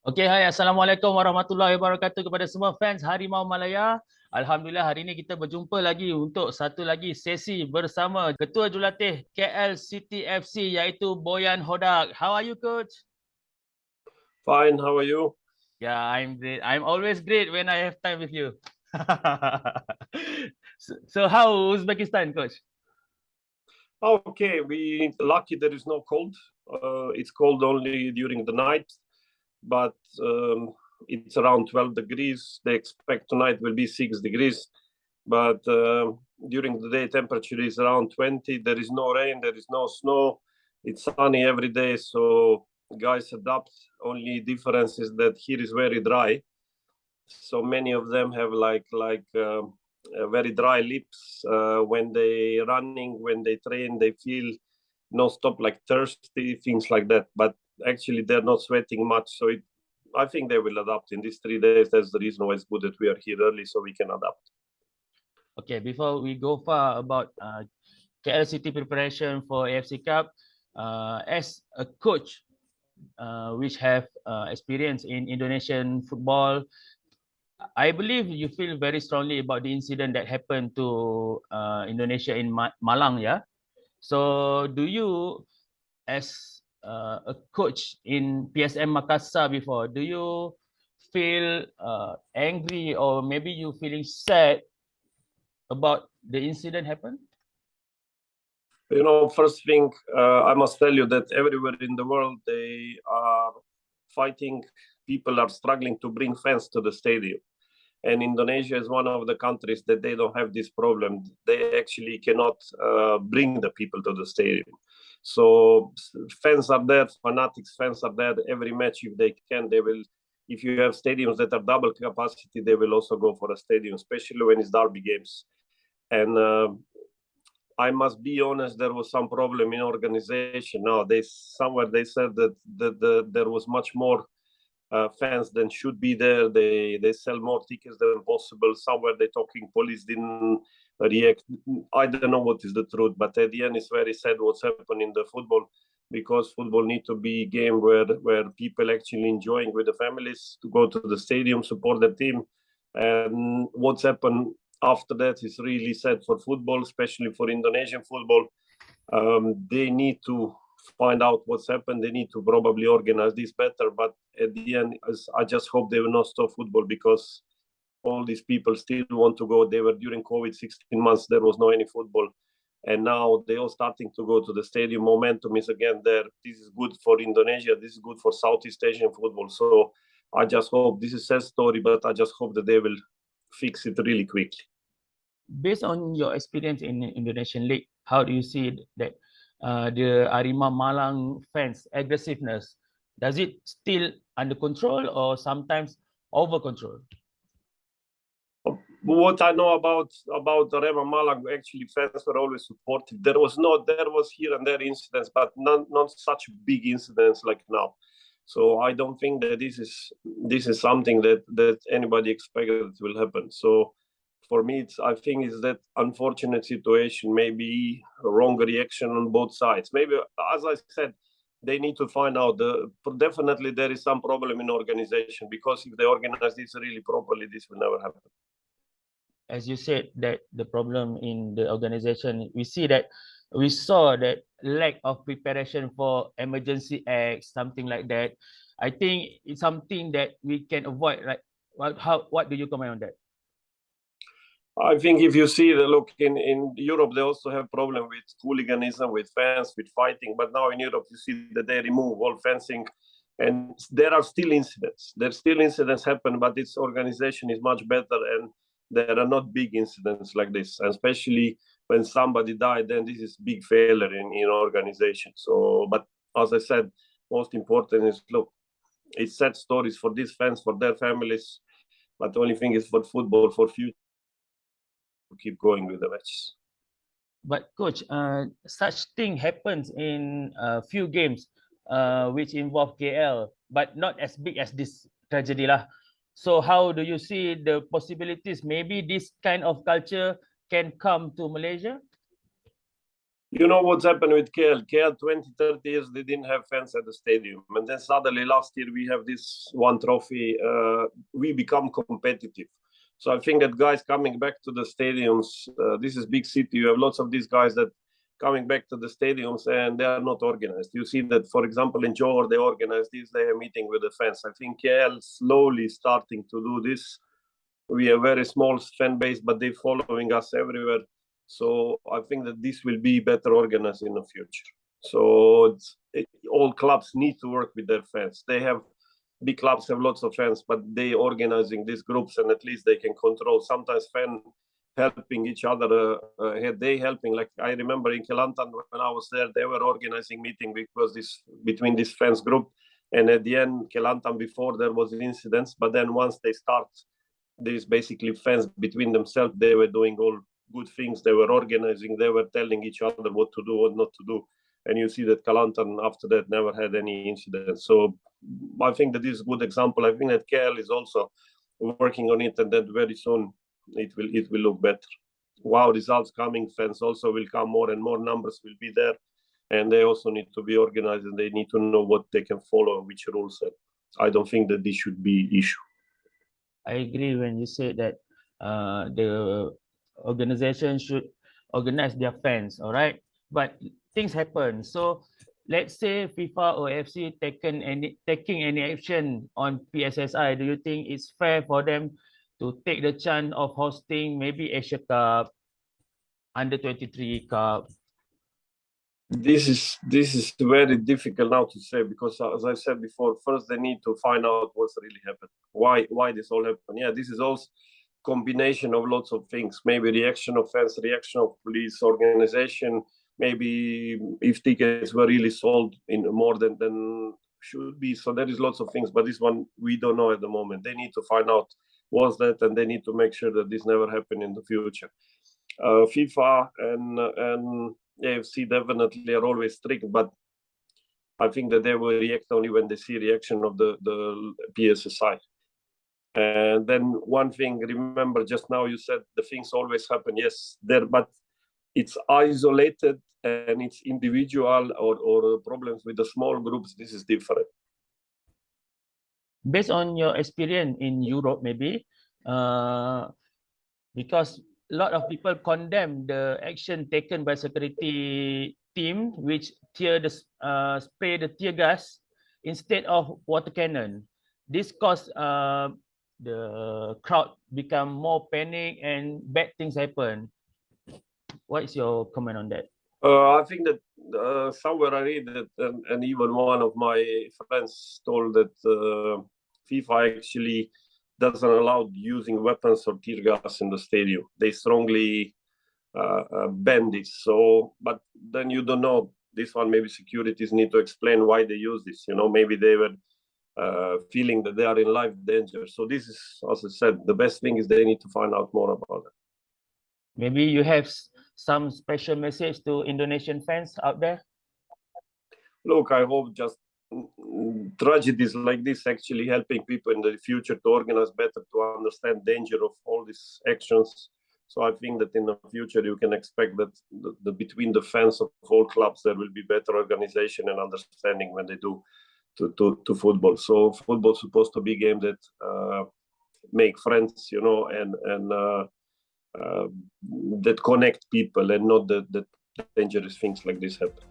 Okey, hai. Assalamualaikum warahmatullahi wabarakatuh kepada semua fans Harimau Malaya. Alhamdulillah hari ini kita berjumpa lagi untuk satu lagi sesi bersama Ketua Jurulatih KL City FC iaitu Bojan Hodak. How are you, coach? Fine, how are you? Yeah, I'm great. I'm always great when I have time with you. So how Uzbekistan, coach? Okay, we lucky there is no cold. It's cold only during the night, but it's around 12 degrees. They expect tonight will be 6 degrees, but during the day temperature is around 20. There is no rain, there is no snow. It's sunny every day, so guys adapt. Only difference is that here is very dry, so many of them have very dry lips when they running, when they train, they feel no stop like thirsty, things like that, but actually they're not sweating much, so I think they will adapt in these 3 days. That's the reason why it's good that we are here early so we can adapt. Okay, before we go far about KL City preparation for AFC Cup, as a coach which have experience in Indonesian football, I believe you feel very strongly about the incident that happened to Indonesia in Malang, yeah? So do you, as a coach in PSM Makassar before, do you feel angry or maybe you feeling sad about the incident happened? First thing, I must tell you that everywhere in the world they are fighting. People are struggling to bring fans to the stadium, and Indonesia is one of the countries that they don't have this problem. They actually cannot bring the people to the stadium. So fans are there, fanatics fans are there. Every match, if they can, they will. If you have stadiums that are double capacity, they will also go for a stadium, especially when it's derby games. And I must be honest, there was some problem in organization. Now, somewhere they said that there was much more fans than should be there. They sell more tickets than possible. Somewhere they talking police didn't react. I don't know what is the truth, but at the end it's very sad what's happened in the football, because football need to be a game where people actually enjoying with the families to go to the stadium, support the team. And what's happened after that is really sad for football, especially for Indonesian football. They need to find out what's happened. They need to probably organize this better. But at the end, I just hope they will not stop football, because all these people still want to go. They were during COVID 16 months, there was no any football. And now they are starting to go to the stadium. Momentum is again there. This is good for Indonesia. This is good for Southeast Asian football. So I just hope, this is a sad story, but I just hope that they will fix it really quickly. Based on your experience in Indonesian League, how do you see that the Arima Malang fans' aggressiveness, does it still under control or sometimes over control? What I know about Arema Malang, actually fans were always supportive. There was here and there incidents, but not such big incidents like now. So I don't think that this is something that anybody expected will happen. So for me, I think it's that unfortunate situation, maybe a wrong reaction on both sides. Maybe, as I said, they need to find out. Definitely there is some problem in organization, because if they organize this really properly, this will never happen. As you said, that the problem in the organization, we saw that lack of preparation for emergency acts, something like that. I think it's something that we can avoid, right? What do you comment on that? I think if you see the look in Europe, they also have problem with hooliganism, with fans, with fighting. But now in Europe, you see that they remove all fencing, and there are still incidents. There still incidents happen, but its organization is much better, and there are not big incidents like this. And especially when somebody died, then this is big failure in organization. So, but as I said, most important is, look, it's sad stories for these fans, for their families. But the only thing is for football, for future, keep going with the matches. But coach, such thing happens in a few games which involve KL, but not as big as this tragedy lah. So how do you see the possibilities? Maybe this kind of culture can come to Malaysia? You know what's happened with KL? KL 20, 30 years, they didn't have fans at the stadium. And then suddenly last year we have this one trophy. We become competitive. So I think that guys coming back to the stadiums, this is big city. You have lots of these guys that coming back to the stadiums and they are not organized. You see that, for example, in Johor, they organize this, they are meeting with the fans. I think KL slowly starting to do this. We are very small fan base, but they're following us everywhere. So I think that this will be better organized in the future. So all clubs need to work with their fans. They have big clubs have lots of fans, but they organizing these groups and at least they can control. Sometimes fans helping each other. They helping. Like I remember in Kelantan when I was there, they were organizing meeting because between this fans group. And at the end, Kelantan before there was incidents, but then once they start, these basically fans between themselves, they were doing all good things. They were organizing. They were telling each other what to do, what not to do. And you see that Kelantan after that never had any incidents. So I think that this is a good example. I think that KL is also working on it, and that very soon it will look better. Wow, results coming, fans also will come more and more. Numbers will be there, and they also need to be organized and they need to know what they can follow, which rules. I don't think that this should be issue. I agree when you say that the organization should organize their fans, all right? But things happen. So let's say FIFA or FC taking any action on PSSI. Do you think it's fair for them to take the chance of hosting maybe Asia Cup, Under 23 Cup? This is very difficult now to say because, as I said before, first they need to find out what's really happened. Why this all happened? Yeah, this is also combination of lots of things. Maybe reaction of fans, reaction of police, organization. Maybe if tickets were really sold in more than should be. So there is lots of things, but this one we don't know at the moment. They need to find out what's that, and they need to make sure that this never happen in the future. FIFA and AFC definitely are always strict, but I think that they will react only when they see reaction of the PSSI. And then one thing, remember just now you said the things always happen. Yes, there, but it's isolated and it's individual or problems with the small groups. This is different. Based on your experience in Europe, maybe, because a lot of people condemn the action taken by security team, which spray the tear gas instead of water cannon. This caused the crowd become more panic and bad things happen. What is your comment on that? I think that somewhere I read that, and even one of my friends told that FIFA actually doesn't allow using weapons or tear gas in the stadium. They strongly ban this. So, but then you don't know. This one, maybe securities need to explain why they use this. You know, maybe they were feeling that they are in life danger. So this is, as I said, the best thing is they need to find out more about it. Maybe you have some special message to Indonesian fans out there? Look, I hope just tragedies like this actually helping people in the future to organize better, to understand danger of all these actions. So I think that in the future you can expect that between the fans of all clubs there will be better organization and understanding when they do to football. So football is supposed to be a game that make friends, you know, and that connect people and not that dangerous things like this happen.